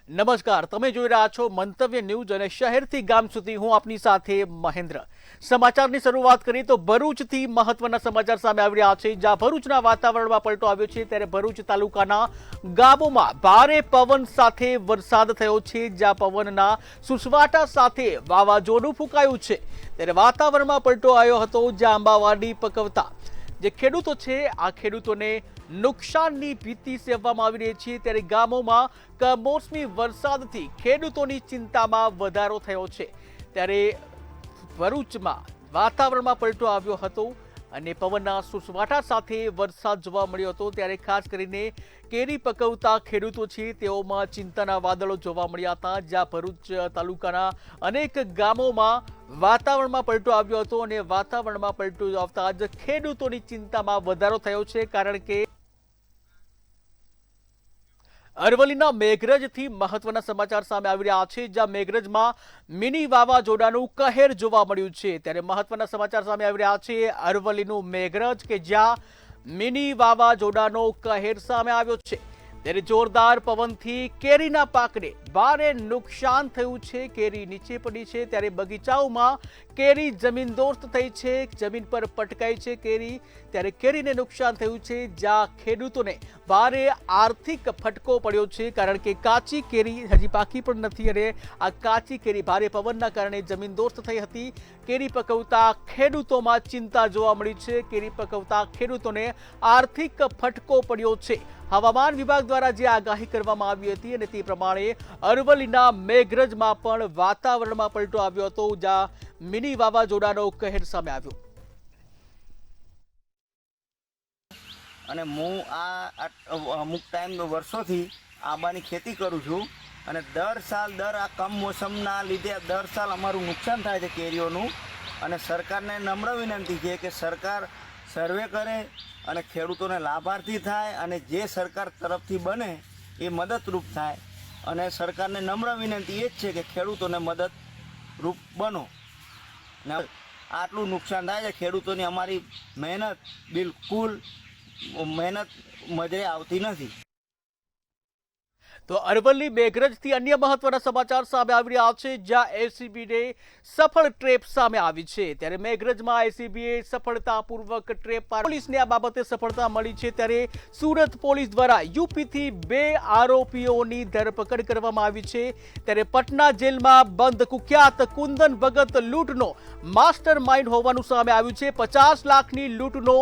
નમસ્કાર, તમે જોઈ રહ્યા છો મંતવ્ય ન્યૂઝ અને શહેરથી ગામ સુધી હું આપની સાથે મહેન્દ્ર। સમાચારની શરૂઆત કરીએ તો ભરૂચથી મહત્વના સમાચાર સામે આવી રહ્યા છે, જ્યાં ભરૂચના વાતાવરણમાં પલટો આવ્યો છે। ત્યારે ભરૂચ તાલુકાના ગામોમાં ભારે પવન સાથે વરસાદ થયો છે, જ્યાં પવનના સુસવાટા સાથે વાવાઝોડું ફૂંકાયું છે। ત્યારે વાતાવરણમાં પલટો આવ્યો હતો, જ્યાં આંબાવાડી પકવતા જે ખેડૂતો છે આ ખેડૂતોને નુકસાનની ભીતિ સેવવામાં આવી રહી છે। ત્યારે ગામોમાં કમોસમી વરસાદથી ખેડૂતોની ચિંતામાં વધારો થયો છે। ત્યારે ભરૂચમાં વાતાવરણમાં પલટો આવ્યો હતો અને પવનના સુસવાટા સાથે વરસાદ જોવા મળ્યો હતો। ત્યારે ખાસ કરીને કેરી પકવતા ખેડૂતો છે તેઓમાં ચિંતાના વાદળો જોવા મળ્યા હતા, જ્યાં ભરૂચ તાલુકાના અનેક ગામોમાં વાતાવરણમાં પલટો આવ્યો હતો અને વાતાવરણમાં પલટો આવતા જ ખેડૂતોની ચિંતામાં વધારો થયો છે, કારણ કે અરવલ્લીના મેઘરજથી મહત્વના સમાચાર સામે આવી રહ્યા છે, જ્યાં મેઘરજમાં મિની વાવાઝોડાનું કહેર જોવા મળ્યું છે। ત્યારે મહત્વના સમાચાર સામે આવી રહ્યા છે અરવલ્લીનું મેઘરજ કે જ્યાં મિની વાવાઝોડાનો કહેર સામે આવ્યો છે। ત્યારે જોરદાર પવનથી કેરીના પાકને ભારે નુકસાન થયું છે, કેરી નીચે પડી છે। ત્યારે બગીચાઓમાં કેરી જમીનદોસ્ત થઈ છે, જમીન પર પટકાઈ છે કેરી। ત્યારે કેરીને નુકસાન થયું છે, જ્યાં ખેડૂતોને ભારે આર્થિક ફટકો પડ્યો છે, કારણ કે કાચી કેરી હજી પાકી પણ નથી અને આ કાચી કેરી ભારે પવનના કારણે જમીનદોસ્ત થઈ હતી। કેરી પકવતા ખેડૂતોમાં ચિંતા જોવા મળી છે, કેરી પકવતા ખેડૂતોને આર્થિક ફટકો પડ્યો છે। હવામાન વિભાગ દ્વારા જે આગાહી કરવામાં આવી હતી અને તે પ્રમાણે અરવલ્લીના મેઘરજમાં પણ વાતાવરણમાં પલટો આવ્યો હતો, જ્યાં મિની વાવાઝોડાનો કહેર સામે આવ્યો। અને હું આ અમુક ટાઈમ વર્ષોથી આંબાની ખેતી કરું છું અને દર આ કમોસમના લીધે દર સાલ અમારું નુકસાન થાય છે કેરીઓનું। અને સરકારને નમ્ર વિનંતી છે કે સરકાર સર્વે કરે અને ખેડૂતોને લાભાર્થી થાય અને જે સરકાર તરફથી બને એ મદદરૂપ થાય। અને સરકારને નમ્ર વિનંતી એ જ છે કે ખેડૂતોને મદદરૂપ બનો। આટલું નુકસાન થાય છે ખેડૂતોની, અમારી મહેનત બિલકુલ મજરે આવતી નથી। તો અરવલ્લી મેઘરજથી અન્ય મહત્વના સમાચાર સામે આવી રહ્યા છે, જ્યાં એસીબીને સફળ ટ્રેપ સામે આવી છે। ત્યારે મેઘરજમાં એસીબીએ સફળતાપૂર્વક ટ્રેપ પોલીસને આ બાબતે સફળતા મળી છે। ત્યારે સુરત પોલીસ દ્વારા યુપીથી 2 આરોપીઓની ધરપકડ કરવામાં આવી છે। ત્યારે પટના જેલમાં બંધ કુખ્યાત કુંદન ભગત લૂંટનો માસ્ટર માઇન્ડ હોવાનું સામે આવ્યું છે। 50 લાખની લૂંટનો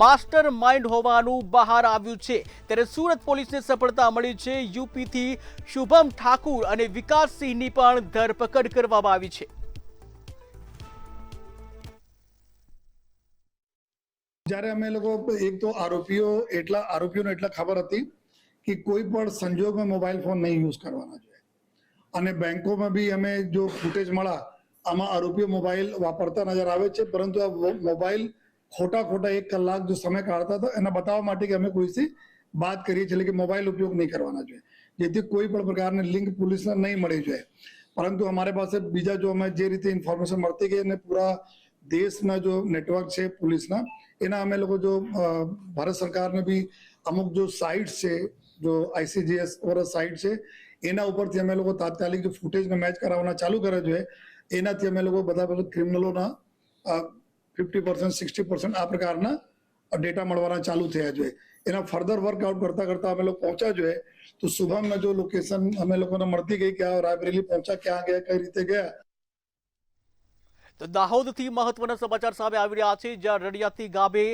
માસ્ટર માઇન્ડ હોવાનું બહાર આવ્યું છે। ત્યારે સુરત પોલીસને સફળતા મળી છે। યુપી થી શુભમ ઠાકુર અને વિકાસસિંહની પણ ધરપકડ કરવામાં આવી છે। જ્યારે અમે લોકો એક તો આરોપીઓને એટલા ખબર હતી કે કોઈ પણ સંજોગમાં મોબાઈલ ફોન નહીં યુઝ કરવાના જોઈએ, અને બેંકોમાં બી અમે જો ફૂટેજ મળ્યા આમાં આરોપીઓ મોબાઈલ વાપરતા નજર આવે છે, પરંતુ આ મોબાઈલ ખોટા 1 કલાક જો સમય કાઢતા હતા એના બતાવવા માટે કે અમે કોઈથી બાત કરીએ છીએ કે મોબાઈલ ઉપયોગ નહીં કરવાના જોઈએ, જેથી કોઈ પણ પ્રકારની લિંક પોલીસને નહીં મળી જોઈએ। પરંતુ અમારી પાસે બીજા જો અમે જે રીતે ઇન્ફોર્મેશન મળતી ગઈ અને પૂરા દેશના જો નેટવર્ક છે પોલીસના, એના અમે લોકો જો ભારત સરકારને બી અમુક જો સાઇટ્સ છે, જો ICGS વાળા સાઇટ છે, એના ઉપરથી અમે લોકો તાત્કાલિક જો ફૂટેજને મેચ કરાવવાના ચાલુ કરે છે। એનાથી અમે લોકો બધા ક્રિમિનલોના 50% 60% આ પ્રકારના ડેટા મળવાના ચાલુ થયા છે। એના ફર્ધર વર્કઆઉટ કરતા અમે લોકો પહોંચ્યા જોઈએ તો શુભમના જો લોકેશન અમે લોકોને મળતી ગઈ કે આ રાયબરેલી પહોંચ્યા, ક્યાં ગયા, કઈ રીતે ગયા। તો દાહોદથી મહત્વના સમાચાર સામે આવી રહ્યા છે, જ્યાં રડિયાતી ગામે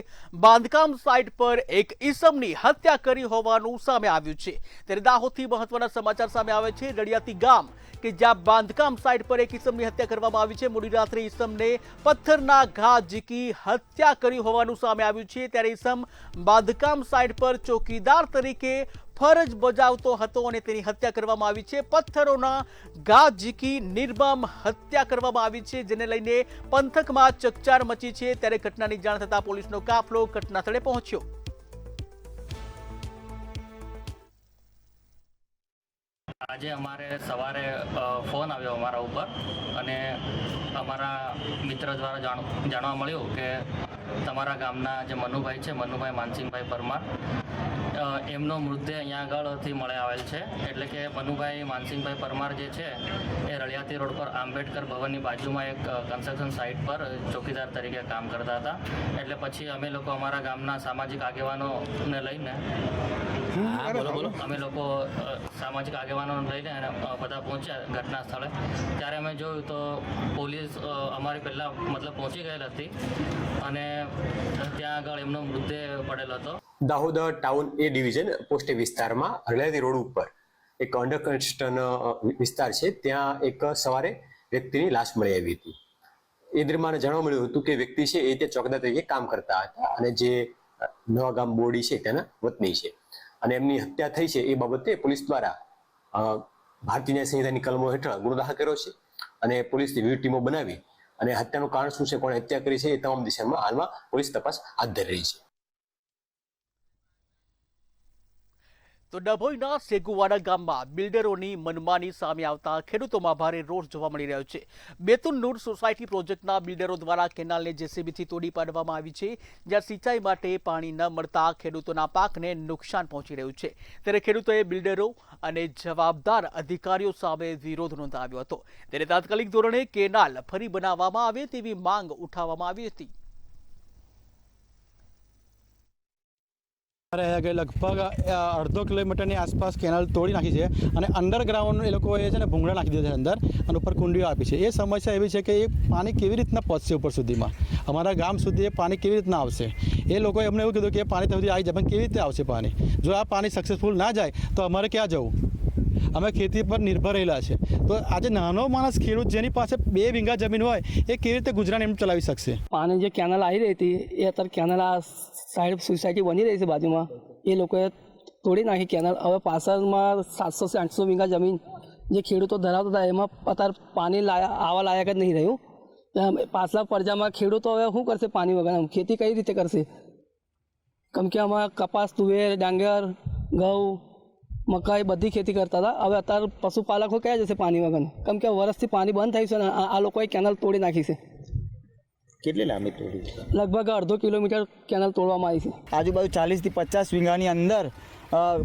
બાંધકામ સાઇટ પર એક ઈસમની હત્યા કરી હોવાનું સામે આવ્યું છે। ત્યારે દાહોદથી મહત્વના સમાચાર સામે આવે છે, રડિયાતી ગામ કે જ્યાં બાંધકામ સાઇટ પર એક ઈસમની હત્યા કરવામાં આવી છે। મોડી રાત્રે ઈસમને પથ્થરના ઘા ઝીકી હત્યા કરી હોવાનું સામે આવ્યું છે। ત્યારે ઈસમ બાંધકામ સાઇટ પર ચોકીદાર તરીકે ફરજ બજાવતો હતો અને તેની હત્યા કરવામાં આવી છે। પથ્થરોના ઘા ઝીકી નિર્મમ હત્યા કરવામાં આવી છે, જેને લઈને પંથકમાં ચકચાર મચી છે। ત્યારે ઘટનાની જાણ થતાં પોલીસનો કાફલો ઘટના સ્થળે પહોંચ્યો। આજે અમારે સવારે ફોન આવ્યો અમારા ઉપર અને અમારા મિત્ર દ્વારા જાણવા મળ્યું કે તમારા ગામના જે મનુભાઈ છે, મનુભાઈ માનસિંહભાઈ પરમાર, એમનો મૃતદેહ અહીંયા આગળથી મળે આવેલ છે. એટલે કે મનુભાઈ માનસિંહભાઈ પરમાર જે છે એ રળિયાતી રોડ પર આંબેડકર ભવનની બાજુમાં એક કન્સ્ટ્રક્શન સાઇટ પર ચોકીદાર તરીકે કામ કરતા હતા. એટલે પછી અમે લોકો અમારા ગામના સામાજિક આગેવાનોને લઈને અમે લોકો સામાજિક આગેવાનોને લઈને બધા પહોંચ્યા ઘટના સ્થળે. ત્યારે અમે જોયું તો પોલીસ અમારી પહેલાં પહોંચી ગયેલ હતી અને ત્યાં આગળ એમનો મૃતદેહ પડેલો હતો. દાહોદ ટાઉન એ ડિવિઝન પોસ્ટ વિસ્તારમાં હરળિયાતી રોડ ઉપર એક અંડર કન્સ્ટ્રક્શન વિસ્તાર છે, ત્યાં એક સવારે વ્યક્તિની લાશ મળી આવી હતી. એ દરમિયાન જાણવા મળ્યું હતું કે વ્યક્તિ છે એ ત્યાં ચોકીદાર તરીકે કામ કરતા હતા અને જે નવા ગામ બોડી છે તેના વતની છે અને એમની હત્યા થઈ છે. એ બાબતે પોલીસ દ્વારા ભારતીય ન્યાય સંહિતાની કલમો હેઠળ ગુનો દાખલ કર્યો છે અને પોલીસની વિવિધ ટીમો બનાવી અને હત્યાનું કારણ શું છે, કોણે હત્યા કરી છે, એ તમામ દિશામાં હાલમાં પોલીસ તપાસ હાથ ધરી રહી છે. તો ડભોઈના સેગુવાડા ગામમાં બિલ્ડરોની મનમાની સામે આવતા ખેડૂતોમાં ભારે રોષ જોવા મળી રહ્યો છે. બેતુલ નૂર સોસાયટી પ્રોજેક્ટના બિલ્ડરો દ્વારા કેનાલને જેસીબીથી તોડી પાડવામાં આવી છે, જ્યાં સિંચાઈ માટે પાણી ન મળતા ખેડૂતોના પાકને નુકસાન પહોંચી રહ્યું છે. ત્યારે ખેડૂતોએ બિલ્ડરો અને જવાબદાર અધિકારીઓ સામે વિરોધ નોંધાવ્યો હતો. ત્યારે તાત્કાલિક ધોરણે કેનાલ ફરી બનાવવામાં આવે તેવી માંગ ઉઠાવવામાં આવી હતી. લગભગ 1.5 કિલોમીટરની આસપાસ કેનાલ તોડી નાખી છે અને અંડરગ્રાઉન્ડ એ લોકોએ છે ને ભૂંગળા નાખી દીધા છે અંદર અને ઉપર કુંડીઓ આપી છે. એ સમસ્યા એવી છે કે એ પાણી કેવી રીતના પહોંચશે ઉપર સુધીમાં, અમારા ગામ સુધી એ પાણી કેવી રીતના આવશે. એ લોકોએ અમને એવું કીધું કે એ પાણી સુધી આવી જાય, પણ કેવી રીતે આવશે પાણી? જો આ પાણી સક્સેસફુલ ના જાય તો અમારે ક્યાં જવું? અમે ખેતી પર નિર્ભર રહેલા છે. તો આજે નાનો માણસ ખેડૂત જેની પાસે 2 વીઘા જમીન હોય એ કેવી રીતે ગુજરાન એમ ચલાવી શકશે? પાણી જે કેનાલ આવી રહી હતી એ અત્યારે કેનાલ આ સાઈડ સોસાયટી બની રહી છે બાજુમાં, એ લોકોએ તોડી નાખી કેનાલ. હવે પાછળમાં 700-800 વીઘા જમીન જે ખેડૂતો ધરાવતા હતા એમાં અત્યારે પાણી આવા લાયક જ નહીં રહ્યું. પાછલા પડજામાં ખેડૂતો હવે શું કરશે પાણી વગર? ખેતી કઈ રીતે કરશે? કેમ કે આમાં કપાસ, તુવેર, ડાંગર, ઘઉં, મકાઈ બધી ખેતી કરતા હતા. હવે અત્યારે પશુપાલકો ક્યાં જશે પાણી વગર? કેમ કે વર્ષથી પાણી બંધ થયું છે ને આ લોકોએ કેનાલ તોડી નાખી છે. કેટલી લાંબી તોડી છે? લગભગ 1.5 કિલોમીટર કેનાલ તોડવામાં આવી છે. આજુબાજુ 40 થી 50 વીઘાની અંદર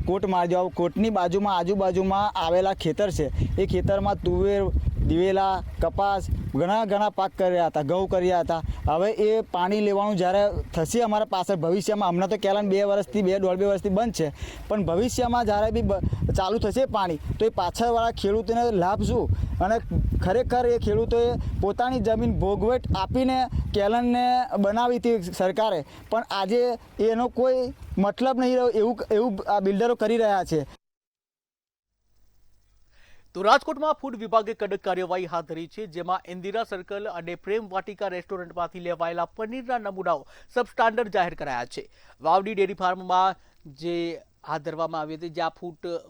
કોટ મારજો. કોટની બાજુમાં આજુબાજુમાં આવેલા ખેતર છે. એ ખેતરમાં તુવેર, દિવેલા, કપાસ ઘણા પાક કર્યા હતા, ઘઉં કર્યા હતા. હવે એ પાણી લેવાનું જ્યારે થશે અમારા પાછળ ભવિષ્યમાં, હમણાં તો કેનાલ 2 વર્ષથી 2.5 વર્ષથી બંધ છે, પણ ભવિષ્યમાં જ્યારે બી ચાલુ થશે પાણી તો એ પાછળવાળા ખેડૂતોને લાભ શું? અને ખરેખર એ ખેડૂતોએ પોતાની જમીન ભોગવટ આપીને કેનાલને બનાવી હતી સરકારે, પણ આજે એનો કોઈ મતલબ નહીં રહ્યો એવું આ બિલ્ડરો કરી રહ્યા છે. તો રાજકોટમાં ફૂડ વિભાગે કડક કાર્યવાહી હાથ ધરી છે, જેમાં ઇન્દિરા સર્કલ અને પ્રેમ વાટિકા રેસ્ટોરન્ટમાંથી લેવાયેલા પનીરના નમૂનાઓ સબસ્ટાન્ડર્ડ જાહેર કરાયા છે. વાવડી ડેરી ફાર્મમાં જે હાથ ધરવામાં આવી હતી, જ્યાં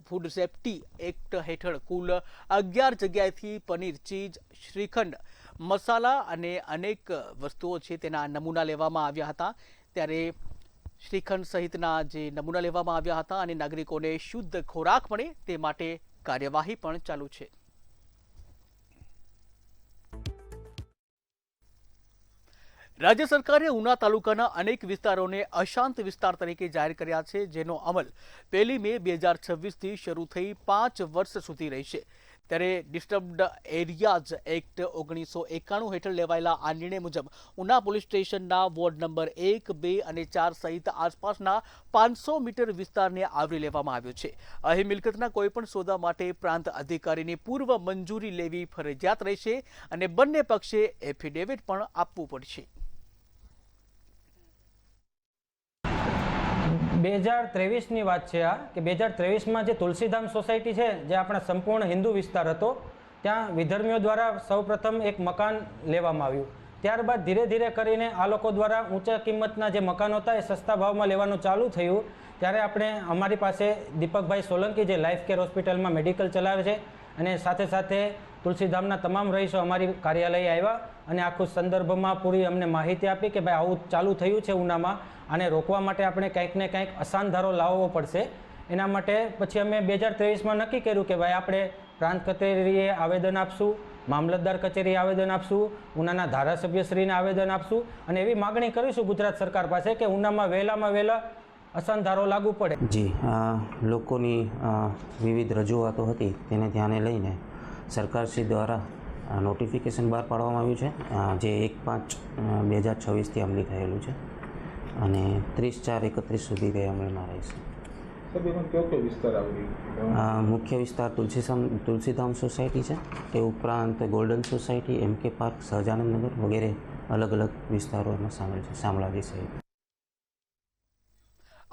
ફૂડ સેફ્ટી એક્ટ હેઠળ કુલ 11 જગ્યાએથી પનીર, ચીઝ, શ્રીખંડ, મસાલા અને અનેક વસ્તુઓ છે તેના નમૂના લેવામાં આવ્યા હતા. ત્યારે શ્રીખંડ સહિતના જે નમૂના લેવામાં આવ્યા હતા અને નાગરિકોને શુદ્ધ ખોરાક મળે તે માટે કાર્યવાહી પણ ચાલુ છે. રાજ્ય સરકારે ઉના તાલુકાના અનેક વિસ્તારોને અશાંત વિસ્તાર તરીકે જાહેર કર્યા છે, જેનો અમલ 1 મે 2026થી શરૂ થઈ 5 વર્ષ સુધી રહેશે. ત્યારે ડિસ્ટર્બ્ડ એરિયાઝ એક્ટ 1991 હેઠળ લેવાયેલા આ નિર્ણય મુજબ ઉના પોલીસ સ્ટેશનના વોર્ડ નંબર 1, 2 અને 4 સહિત આસપાસના 500 મીટર વિસ્તારને આવરી લેવામાં આવ્યો છે. અહીં મિલકતના કોઈપણ સોદા માટે પ્રાંત અધિકારીની પૂર્વ મંજૂરી લેવી ફરજિયાત રહેશે અને બંને પક્ષે એફિડેવિટ પણ આપવું પડશે. 2023ની વાત છે આ, કે 2023માં જે તુલસીધામ સોસાયટી છે, જે આપણા સંપૂર્ણ હિન્દુ વિસ્તાર હતો, ત્યાં વિધર્મીઓ દ્વારા સૌપ્રથમ એક મકાન લેવામાં આવ્યું. ત્યારબાદ ધીરે ધીરે કરીને આ લોકો દ્વારા ઊંચા કિંમતના જે મકાનો હતા એ સસ્તા ભાવમાં લેવાનું ચાલુ થયું. ત્યારે આપણે અમારી પાસે દીપકભાઈ સોલંકી, જે લાઈફ કેર હોસ્પિટલમાં મેડિકલ ચલાવે છે, અને સાથે સાથે તુલસીધામના તમામ રહીશો અમારી કાર્યાલયે આવ્યા અને આખું સંદર્ભમાં પૂરી અમને માહિતી આપી કે ભાઈ આવું ચાલુ થયું છે ઉનામાં, આને રોકવા માટે આપણે કંઈક ને કંઈક અસાનધારો લાવવો પડશે. એના માટે પછી અમે 2023માં નક્કી કર્યું કે ભાઈ આપણે પ્રાંત કચેરીએ આવેદન આપશું, મામલતદાર કચેરીએ આવેદન આપશું, ઉનાના ધારાસભ્યશ્રીને આવેદન આપશું અને એવી માગણી કરીશું ગુજરાત સરકાર પાસે કે ઉનામાં વહેલામાં વહેલા અસનધારો લાગુ પડે. જી, લોકોની વિવિધ રજૂઆતો હતી તેને ધ્યાને લઈને સરકારશ્રી દ્વારા નોટિફિકેશન બહાર પાડવામાં આવ્યું છે, જે 1/5/2026થી અમલી થયેલું છે અને 30/4/31 સુધી તે અમલમાં રહેશે. મુખ્ય વિસ્તાર તુલસીધામ સોસાયટી છે, તે ઉપરાંત ગોલ્ડન સોસાયટી, MK પાર્ક, સહજાનંદનગર વગેરે અલગ અલગ વિસ્તારો એમાં સામેલ છે, શામળાજી સહિત.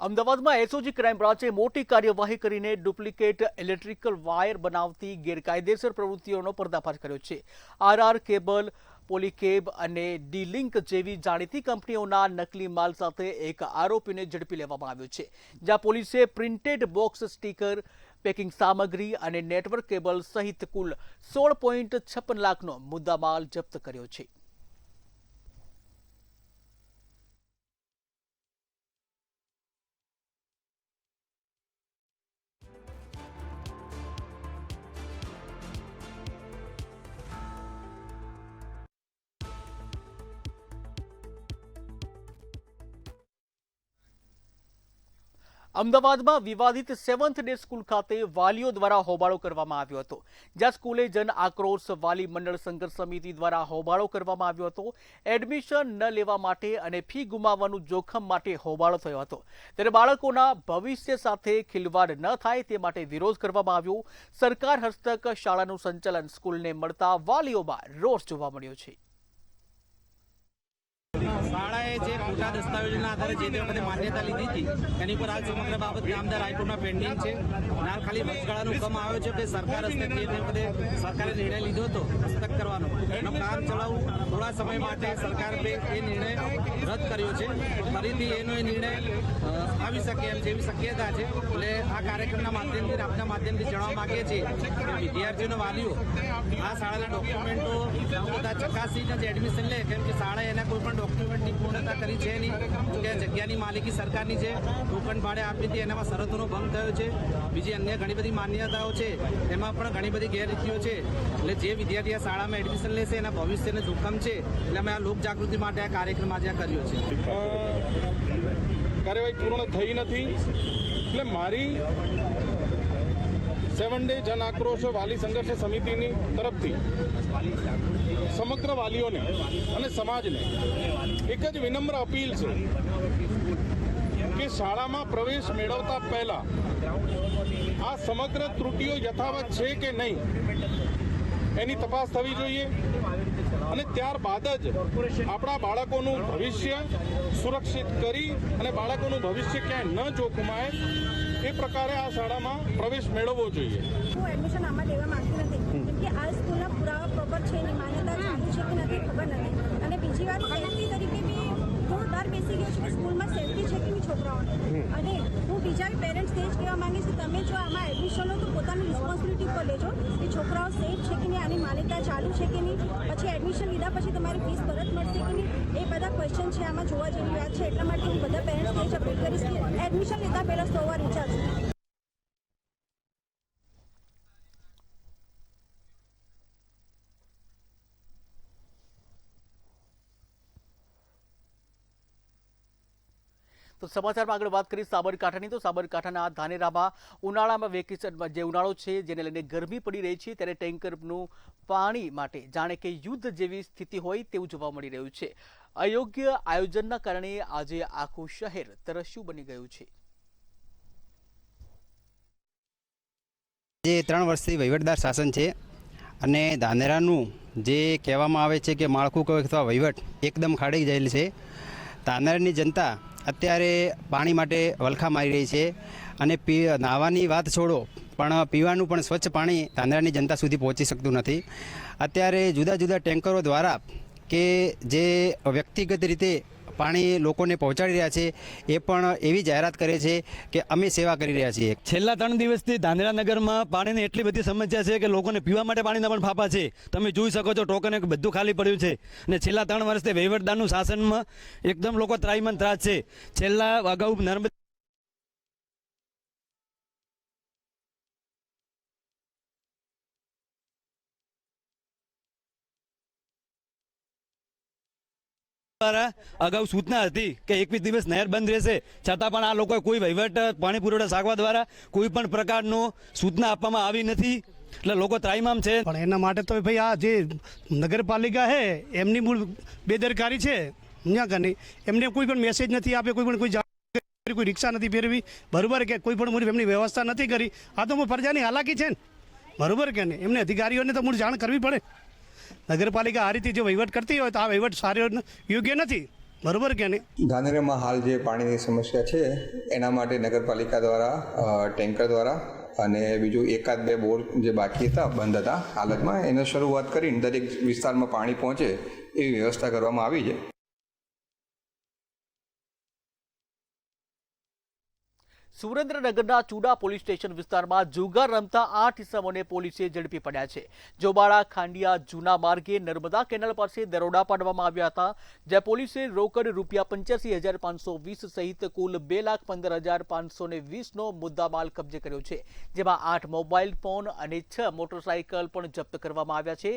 અમદાવાદમાં એસઓજી ક્રાઇમ બ્રાન્ચે મોટી કાર્યવાહી કરીને ડુપ્લિકેટ ઇલેક્ટ્રિકલ વાયર બનાવતી ગેરકાયદેસર પ્રવૃત્તિઓનો પર્દાફાશ કર્યો છે. RR કેબલ, પોલીકેબ અને ડી-લિંક જેવી જાણીતી કંપનીઓના નકલી માલ સાથે એક આરોપીને ઝડપી લેવામાં આવ્યો છે, જ્યાં પોલીસે પ્રિન્ટેડ બોક્સ, સ્ટીકર, પેકિંગ સામગ્રી અને નેટવર્ક કેબલ સહિત કુલ 16.56 લાખનો મુદ્દામાલ જપ્ત કર્યો છે. અમદાવાદમાં વિવાદિત 7th ડે સ્કૂલ ખાતે વાલીઓ દ્વારા હોબાળો કરવામાં આવ્યો હતો, જ્યાં સ્કૂલે જન આક્રોશ વાલી મંડળ સંઘર્ષ સમિતિ દ્વારા હોબાળો કરવામાં આવ્યો હતો. એડમિશન ન લેવા માટે અને ફી ગુમાવવાનું જોખમ માટે હોબાળો થયો હતો. ત્યારે બાળકોના ભવિષ્ય સાથે ખિલવાડ ન થાય તે માટે વિરોધ કરવામાં આવ્યો. સરકાર હસ્તક શાળાનું સંચાલન સ્કૂલને મળતા વાલીઓમાં રોષ જોવા મળ્યો છે. શાળાએ જે ખોટા દસ્તાવેજોના આધારે જે વખતે માન્યતા લીધી હતી એની પર હાલ સમગ્ર બાબત નામદાર હાઈકોર્ટમાં પેન્ડિંગ છે. હાલ ખાલી વચગાળાનો હુકમ આવ્યો છે કે સરકાર હસ્તક જે વખતે સરકારે નિર્ણય લીધો હતો હસ્તક કરવાનો એનું કામ ચલાવવું થોડા સમય માટે સરકાર એ નિર્ણય રદ કર્યો છે. ફરીથી એનો એ નિર્ણય આવી શકે એમ જેવી શક્યતા છે. એટલે આ કાર્યક્રમના માધ્યમથી આપના માધ્યમથી જણાવવા માંગીએ છીએ કે વિદ્યાર્થીઓના વાલીઓ આ શાળાના ડોક્યુમેન્ટો બધા ચકાસીને જ એડમિશન લે, કેમ કે શાળાએ એના કોઈ પણ ડોક્યુમેન્ટની પૂર્ણતા કરી છે નહીં. કે જગ્યાની માલિકી સરકારની છે, ટોકન ભાડે આપી હતી, એનામાં શરતોનો ભંગ થયો છે. બીજી અન્ય ઘણી બધી માન્યતાઓ છે, એમાં પણ ઘણી બધી ગેરરીતિઓ છે. એટલે જે વિદ્યાર્થી આ શાળામાં એડમિશન લેશે એના ભવિષ્યને જોખમ છે. એટલે અમે આ લોક જાગૃતિ માટે આ કાર્યક્રમ આજે કર્યો છે. કાર્યવાહી પૂર્ણ થઈ નથી, એટલે મારી 7 ડે જન આક્રોશ વાલી સંઘર્ષ સમિતિની તરફથી સમગ્ર વાલીઓને અને સમાજને એક જ વિનમ્ર અપીલ છે કે શાળામાં પ્રવેશ મેળવતા પહેલા આ સમગ્ર ત્રુટિઓ યથાવત છે કે નહીં એની તપાસ થવી જોઈએ અને ત્યારબાદ જ આપણા બાળકોનું ભવિષ્ય સુરક્ષિત કરી અને બાળકોનું ભવિષ્ય ક્યાંય ન જોખમાય એ પ્રકારે આ શાળામાં પ્રવેશ મેળવવો જોઈએ. હું એડમિશન આમાં લેવા માંગતી નથી, કેમ કે આ સ્કૂલના પુરાવા પ્રોપર છે, એની માન્યતા ચાલુ છે કે નથી ખબર નથી. અને બીજી વાત સેફટી તરીકે બી થોડો ડર બેસી ગયો છે કે સ્કૂલમાં સેફટી છે કે નહીં છોકરાઓને. અને હું બીજા બી પેરેન્ટ્સને જ કહેવા માંગીશ કે તમે જો આમાં એડમિશન લો તો પોતાની રિસ્પોન્સિબિલિટી પર લેજો કે છોકરાઓ સેફ છે કે નહીં, આની માન્યતા ચાલુ છે કે નહીં, પછી એડમિશન લીધા પછી તમારી ફીસ પરત મળશે કે નહીં, એ બધા ક્વેશ્ચન છે આમાં જોવા જેવી વાત છે. એટલા માટે હું બધા પેરેન્ટ્સને જ અપીલ કરીશ કે એડમિશન લીધા પહેલાં 100 વાર વિચારજો. તો સમાચારમાં આગળ વાત કરી સાબરકાંઠાની. તો સાબરકાંઠાના ધાનેરામાં ઉનાળામાં વેકેશનમાં જે ઉનાળો છે જેને લઈને ગરમી પડી રહી છે, ત્યારે ટેન્કરનું પાણી માટે જાણે કે યુદ્ધ જેવી સ્થિતિ હોય તેવું જોવા મળી રહ્યું છે. અયોગ્ય આયોજનના કારણે આજે આખું શહેર તરસ્યું બની ગયું છે. જે 3 વર્ષથી વહીવટદાર શાસન છે અને ધાનેરાનું જે કહેવામાં આવે છે કે માળખું અથવા વહીવટ એકદમ ખાડી ગયેલ છે. ધાનેરાની જનતા અત્યારે પાણી માટે વલખા મારી રહી છે અને નાહવાની વાત છોડો પણ પીવાનું પણ સ્વચ્છ પાણી ધાનેરાની જનતા સુધી પહોંચી શકતું નથી. અત્યારે જુદા જુદા ટેન્કરો દ્વારા કે જે વ્યક્તિગત રીતે પાણી લોકોને પહોંચાડી રહ્યા છે એ પણ એવી જાહેરાત કરે છે કે અમે સેવા કરી રહ્યા છીએ. છેલ્લા 3 દિવસથી ધાનેરા નગરમાં પાણીની એટલી બધી સમસ્યા છે કે લોકોને પીવા માટે પાણીના પણ ફાફા છે. તમે જોઈ શકો છો ટોકન બધું ખાલી પડ્યું છે અને છેલ્લા 3 વર્ષથી વહીવટદારનું શાસનમાં એકદમ લોકો ત્રાહિમામ ત્રાસ છે. છેલ્લા અગાઉ નર્મદા દ્વારા અગાઉ સૂચના હતી કે 21 દિવસ નહેર બંધ રહેશે, છતાં પણ આ લોકોએ કોઈ વહીવટ પાણી પુરવઠા શાખા દ્વારા કોઈ પણ પ્રકારનો સૂચના આપવામાં આવી નથી, એટલે લોકો ત્રાહિમામ છે. પણ એના માટે તો ભાઈ આ જે નગરપાલિકા છે એમની મૂળ બેદરકારી છે, એમને કોઈ પણ મેસેજ નથી આપે, કોઈ રિક્ષા નથી ફેરવી, બરોબર કે કોઈ પણ એમની વ્યવસ્થા નથી કરી. આ તો પ્રજાની હાલાકી છે ને, બરોબર કે નહીં? એમને અધિકારીઓને તો મૂળ જાણ કરવી પડે. નગરપાલિકા આ રીતે જો વહીવટ કરતી હોય તો આ વહીવટ સારો યોગ્ય નથી, બરોબર કે નહીં? ધાનેરામાં હાલ જે પાણીની સમસ્યા છે એના માટે નગરપાલિકા દ્વારા ટેન્કર દ્વારા અને બીજું 1-2 બોર જે બાકી હતા, બંધ હતા હાલતમાં, એને શરૂઆત કરીને દરેક વિસ્તારમાં પાણી પહોંચે એવી વ્યવસ્થા કરવામાં આવી છે. સુરેન્દ્રનગરના ચુડા પોલીસ સ્ટેશન વિસ્તારમાં જુગાર રમતા 8 ઇસમોને પોલીસે ઝડપી પડ્યા છે. જોબાળા ખાંડિયા જૂના માર્ગે નર્મદા કેનાલ પાસે દરોડા પાડવામાં આવ્યા હતા, જ્યાં પોલીસે રોકડ ₹85,520 સહિત કુલ ₹2,15,520નો મુદ્દામાલ કબજે કર્યો છે, જેમાં 8 મોબાઈલ ફોન અને 6 મોટરસાયકલ પણ જપ્ત કરવામાં આવ્યા છે.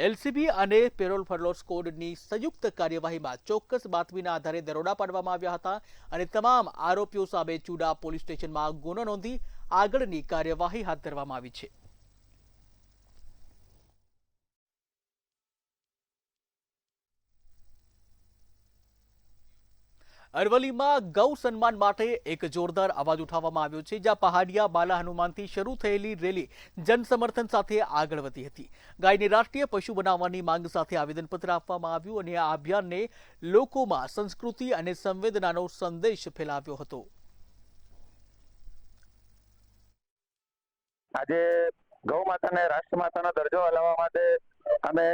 એલસીબી અને પેરોલ ફરલો સ્કોડની સંયુક્ત કાર્યવાહીમાં ચોક્કસ બાતમીના આધારે દરોડા પાડવામાં આવ્યા હતા અને તમામ આરોપીઓ સામે ચુડા પોલીસ સ્ટેશનમાં ગુનો નોંધી આગળની કાર્યવાહી હાથ ધરવામાં આવી છે. અરવલ્લીમાં ગૌ સન્માન માટે એક જોરદાર અવાજ ઉઠાવવામાં આવ્યો છે, જ્યાં પહાડિયા બાલા હનુમાનથી શરૂ થયેલી રેલી જનસમર્થન સાથે આગળ વધી હતી. ગાયને રાષ્ટ્રીય પશુ બનાવવાની માંગ સાથે આવેદનપત્ર આપવામાં આવ્યું અને આ અભિયાનને લોકોમાં સંસ્કૃતિ અને સંવેદનાનો સંદેશ ફેલાવ્યો હતો. આજે ગૌ માતાને રાષ્ટ્રમાતાનો દરજ્જો અલાવવા માટે અમે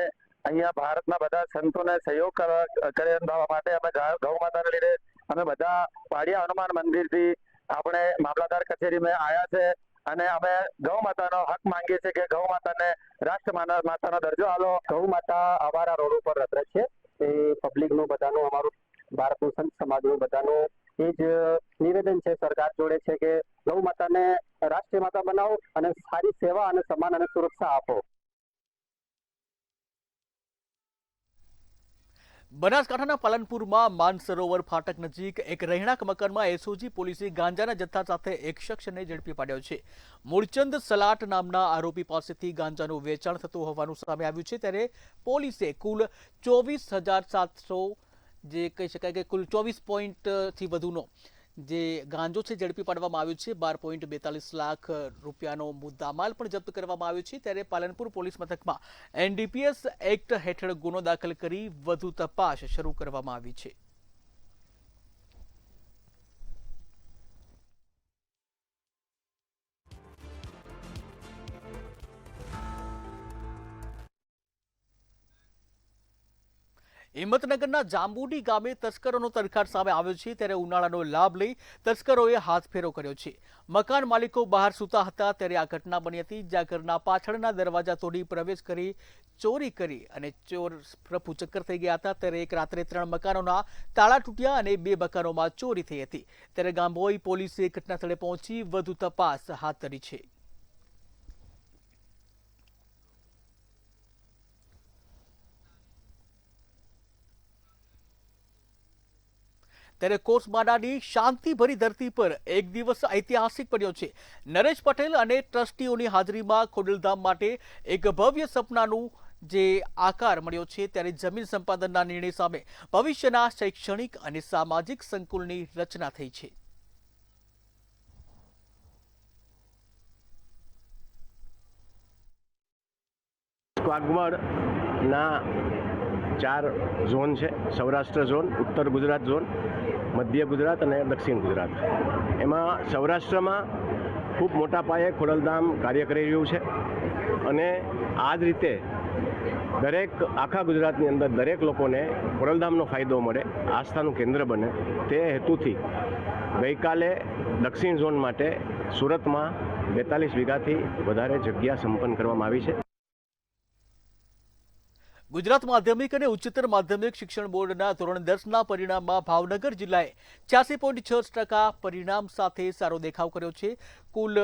અહીંયા ભારતના બધા સંતોને સહયોગ કરવા માટે અમે ગૌ માતાને લીધે અમે બધા પાડિયા હનુમાન મંદિરથી આપણે મામલતદાર કચેરીમાં આવ્યા છે અને અમે ગૌ માતાનો હક માંગીએ છીએ કે ગૌ માતાને રાષ્ટ્ર માતાનો દરજ્જો આલો. ગૌ માતા અમારા રોડ ઉપર રત છે, એ પબ્લિકનું બધાનું, અમારું ભારતનું સંત સમાજનું બધાનું એ જ નિવેદન છે સરકાર જોડે છે કે ગૌ માતાને રાષ્ટ્રીય માતા બનાવો અને સારી સેવા અને સન્માન અને સુરક્ષા આપો. બનાસકાંઠાના પાલનપુરમાં માનસરોવર ફાટક નજીક એક રહેણાંક મકાનમાં એસઓજી પોલીસે ગાંજાના જથ્થા સાથે એક શખ્સને ઝડપી પાડ્યો છે. મૂળચંદ સલાટ નામના આરોપી પાસેથી ગાંજાનું વેચાણ થતું હોવાનું સામે આવ્યું છે, ત્યારે પોલીસે કુલ 24,700 જે કહી શકાય કે કુલ 24.થી વધુનો જે ગાંજો છે ઝડપી પાડવામાં આવ્યો છે. 12.42 લાખ રૂપિયાનો મુદ્દામાલ પણ જપ્ત કરવામાં આવ્યો છે. ત્યારે પાલનપુર પોલીસ મથકમાં એનડીપીએસ એક્ટ હેઠળ ગુનો દાખલ કરી વધુ તપાસ શરૂ કરવામાં આવી છે. હિંમતનગરના જાંબુડી ગામે તસ્કરોનો તડખાટ સામે આવ્યો છે, ત્યારે ઉનાળાનો લાભ લઈ તસ્કરોએ હાથફેરો કર્યો છે. મકાન માલિકો બહાર સૂતા હતા ત્યારે આ ઘટના બની હતી, જ્યાં ઘરના પાછળના દરવાજા તોડી પ્રવેશ કરી ચોરી કરી અને ચોર રફુચક્કર થઈ ગયા હતા. ત્યારે એક રાત્રે 3 મકાનોના તાળા તૂટ્યા અને 2 મકાનોમાં ચોરી થઈ હતી. ત્યારે ગાંભોઈ પોલીસે ઘટના સ્થળે પહોંચી વધુ તપાસ હાથ ધરી છે. ત્યારે કોસમાડાની શાંતિભરી ધરતી પર એક દિવસ ઐતિહાસિક બન્યો છે. નરેશ પટેલ અને ટ્રસ્ટીઓની હાજરીમાં ખોડલધામ માટે એક ભવ્ય સપનાનું જે આકાર મળ્યો છે, ત્યારે જમીન સંપાદનના નિર્ણય સામે ભવિષ્યના શૈક્ષણિક અને સામાજિક સંકુલની રચના થઈ છે. વાગવડના 4 ઝોન છે, સૌરાષ્ટ્ર ઝોન, ઉત્તર ગુજરાત ઝોન, મધ્ય ગુજરાત અને દક્ષિણ ગુજરાત. એમાં સૌરાષ્ટ્રમાં ખૂબ મોટા પાયે ખોડલધામ કાર્ય કરી રહ્યું છે અને આ જ રીતે દરેક આખા ગુજરાતની અંદર દરેક લોકોને ખોડલધામનો ફાયદો મળે, આસ્થાનું કેન્દ્ર બને, તે હેતુથી ગઈકાલે દક્ષિણ ઝોન માટે સુરતમાં 42 વીઘાથી વધારે જગ્યા સંપન્ન કરવામાં આવી છે. ગુજરાત માધ્યમિક અને ઉચ્ચતર માધ્યમિક શિક્ષણ બોર્ડના ધોરણ 10ના પરિણામમાં ભાવનગર જિલ્લાએ 86.6% પરિણામ સાથે સારો દેખાવ કર્યો છે. કુલ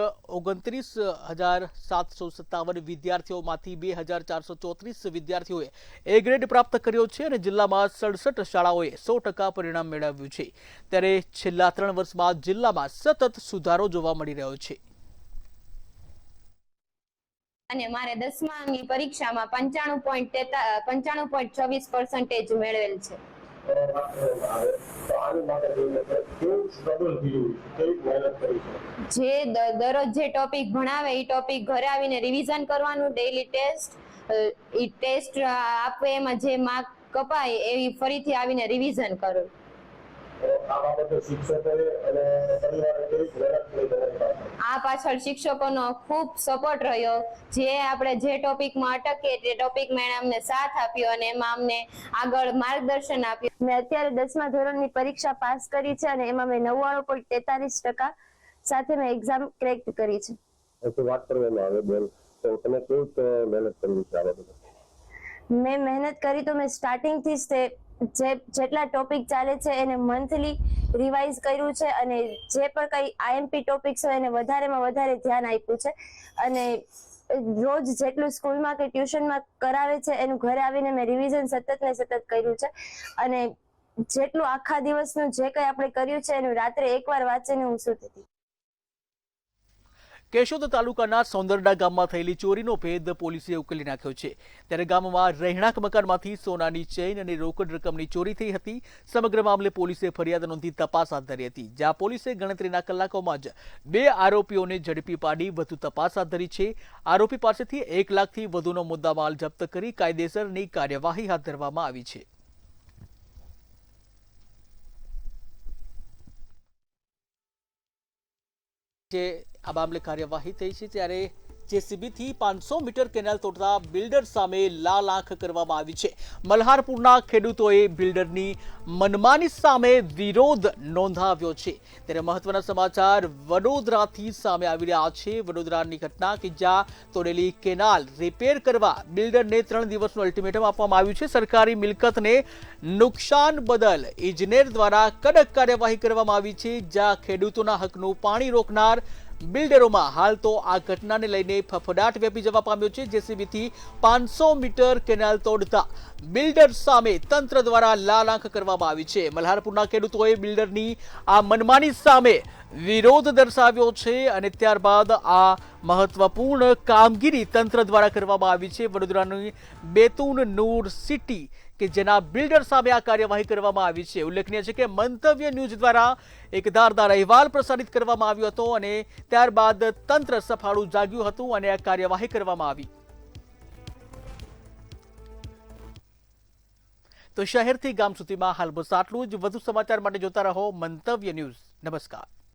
29,757 વિદ્યાર્થીઓમાંથી 2,434 વિદ્યાર્થીઓએ એ ગ્રેડ પ્રાપ્ત કર્યો છે અને જિલ્લામાં 67 શાળાઓએ 100% પરિણામ મેળવ્યું છે. ત્યારે છેલ્લા 3 વર્ષમાં જિલ્લામાં સતત સુધારો જોવા મળી રહ્યો છે. અને મારે 10માની પરીક્ષામાં 95.26% મેળવેલ છે. જે દરરોજ જે ટોપિક ભણાવે એ ટોપિક ઘરે આવીને રિવિઝન કરવાનું, ડેઈલી ટેસ્ટ આપે, એમાં જે માર્ક કપાય એ ફરીથી આવીને રિવિઝન કરું. આ પાછળ શિક્ષકોનો ખૂબ સપોર્ટ રહ્યો. જે આપણે જે ટોપિકમાં અટકીએ તે ટોપિકમાં એણે અમને સાથ આપ્યો અને એમાં અમને આગળ માર્ગદર્શન આપ્યું. મેં અત્યારે 10મા ધોરણની પરીક્ષા પાસ કરી છે અને એમાં મેં 99.43% સાથે મેં એક્ઝામ ક્રેક કરી છે. વાત કરવામાં આવે બેન, તો તમે કેવી મહેનત કરી છે? મેં મહેનત કરી તો મેં સ્ટાર્ટિંગથી જ જેટલા ટોપિક ચાલે છે એને મંથલી રિવાઇઝ કર્યું છે અને જે પણ કઈ આઈએમપી ટોપિક્સ હોય એને વધારેમાં વધારે ધ્યાન આપ્યું છે અને રોજ જેટલું સ્કૂલમાં કે ટ્યુશનમાં કરાવે છે એનું ઘરે આવીને મેં રિવિઝન સતત કર્યું છે અને જેટલું આખા દિવસનું જે કંઈ આપણે કર્યું છે એનું રાત્રે એકવાર વાંચીને હું સૂતી હતી. કેશોદ તાલુકાના સોંદરડા ગામમાં થયેલી ચોરીનો ભેદ પોલીસે ઉકેલી નાખ્યો છે. ત્યારે ગામમાં રહેણાંક મકાનમાંથી સોનાની ચેઇન અને રોકડ રકમની ચોરી થઈ હતી. સમગ્ર મામલે પોલીસે ફરિયાદ નોંધી તપાસ હાથ ધરી હતી, જ્યાં પોલીસે ગણતરીના કલાકોમાં જ 2 આરોપીઓને ઝડપી પાડી વધુ તપાસ હાથ ધરી છે. આરોપી પાસેથી 1 લાખથી વધુનો મુદ્દામાલ જપ્ત કરી કાયદેસરની કાર્યવાહી હાથ ધરવામાં આવી છે. આ મામલે કાર્યવાહી થઈ છે. ત્યારે જેસીબીથી 500 મીટર કેનાલ તોડતા બિલ્ડર સામે લાલ આંખ કરવામાં આવી છે. મલ્હારપુરના ખેડૂતોએ બિલ્ડરની મનમાની સામે વિરોધ નોંધાવ્યો છે. ત્યારે મહત્વના સમાચાર વડોદરાથી સામે આવી રહ્યા છે. વડોદરાની ઘટના કે જ્યાં તોડેલી કેનાલ રિપેર કરવા બિલ્ડરને 3 દિવસનું અલ્ટિમેટમ આપવામાં આવ્યું છે. સરકારી મિલકતને નુકસાન બદલ ઇજનેર દ્વારા કડક કાર્યવાહી કરવામાં આવી છે. જ્યાં ખેડૂતોના હકનું પાણી રોકનાર બિલ્ડરોમાં હાલ તો આ ઘટનાને લઈને ફફડાટ વ્યાપી જવા પામ્યો છે. જેસીબીથી 500 મીટર કેનાલ તોડતા બિલ્ડર સામે તંત્ર દ્વારા લાલ આંખ કરવામાં આવી છે. મલ્હારપુરના ખેડૂતોએ બિલ્ડરની આ મનમાની સામે વિરોધ દર્શાવ્યો છે અને ત્યારબાદ આ મહત્વપૂર્ણ કામગીરી તંત્ર દ્વારા કરવામાં આવી છે. વડોદરાની બેતુન નૂર સિટી કે જેના બિલ્ડર સામે આ કાર્યવાહી કરવામાં આવી છે. ઉલ્લેખનીય છે કે મંતવ્ય ન્યૂઝ દ્વારા એક ધારદાર અહેવાલ પ્રસારિત કરવામાં આવ્યો હતો અને ત્યારબાદ તંત્ર સફાળું જાગ્યું હતું અને આ કાર્યવાહી કરવામાં આવી. તો શહેરથી ગામ સુધીમાં હાલ બસ આટલું જ. વધુ સમાચાર માટે જોતા રહો મંતવ્ય ન્યૂઝ. નમસ્કાર.